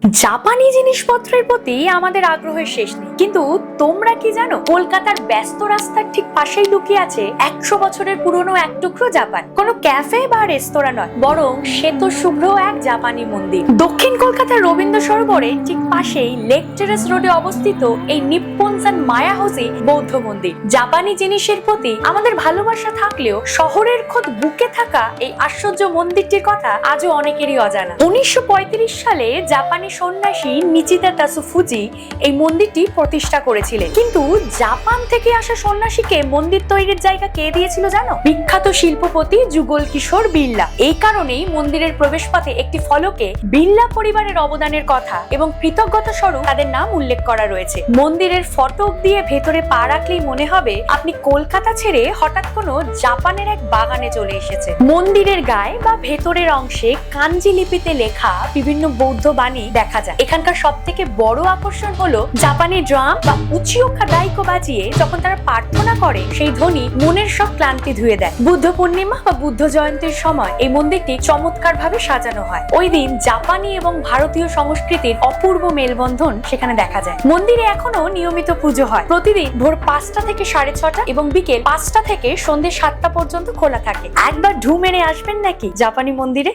জাপানি জিনিসপত্রের প্রতি আমাদের আগ্রহের শেষ নেই, কিন্তু তোমরা কি জানো কলকাতার ব্যস্ত রাস্তার ঠিক পাশেই লুকিয়ে আছে 100 বছরের পুরনো এক টুকরো জাপান। কোনো ক্যাফে বা রেস্তোরাঁ নয়, বরং শ্বেত শুভ্র এক জাপানি মন্দির। দক্ষিণ কলকাতার রবীন্দ্র সরোবরে ঠিক পাশেই লেক টেরেস রোডে অবস্থিত এই নিপ্পনজান মায়াহোজি বৌদ্ধ মন্দির। জাপানি জিনিসের প্রতি আমাদের ভালোবাসা থাকলেও শহরের খোদ বুকে থাকা এই আশ্চর্য মন্দিরটির কথা আজও অনেকেরই অজানা। 1935 সালে জাপানি সন্ন্যাসী নিচিতা তাসুফুজি এই মন্দিরটি প্রতিষ্ঠা করেছিলেন। কিন্তু জাপান থেকে আসা সন্ন্যাসীকে মন্দির তৈরির জায়গা কে দিয়েছিল জানো? বিখ্যাত শিল্পপতি যুগল কিশোর বিড়লা। এই কারণেই মন্দিরের প্রবেশপথে একটি ফলকে বিড়লা পরিবারের অবদানের কথা এবং কৃতজ্ঞতা স্বরূপ তাদের নাম উল্লেখ করা রয়েছে। মন্দিরের ফটক দিয়ে ভেতরে পা রাখলেই মনে হবে আপনি কলকাতা ছেড়ে হঠাৎ কোনো জাপানের এক বাগানে চলে এসেছে। মন্দিরের গায়ে বা ভেতরের অংশে কাঞ্জি লিপিতে লেখা বিভিন্ন বৌদ্ধ বাণী দেখা যায়। এখানকার সব থেকে বড় আকর্ষণ হলো জাপানি ড্রাম বা উচিওকা দাইকো বাজিয়ে যখন তারা প্রার্থনা করে, সেই ধ্বনি মনের সব ক্লান্তি ধুয়ে দেয়। বুদ্ধ পূর্ণিমা বা বুদ্ধ জয়ন্তীর সময় এই মন্দিরটি চমৎকার ভাবে সাজানো হয়। ওই দিন জাপানি এবং ভারতীয় সংস্কৃতির অপূর্ব মেলবন্ধন সেখানে দেখা যায়। মন্দিরে এখনো নিয়মিত পুজো হয়। প্রতিদিন ভোর 5টা থেকে 6:30 এবং বিকেল 5টা থেকে সন্ধ্যে 7টা পর্যন্ত খোলা থাকে। একবার ঢু মেরে আসবেন নাকি জাপানি মন্দিরে?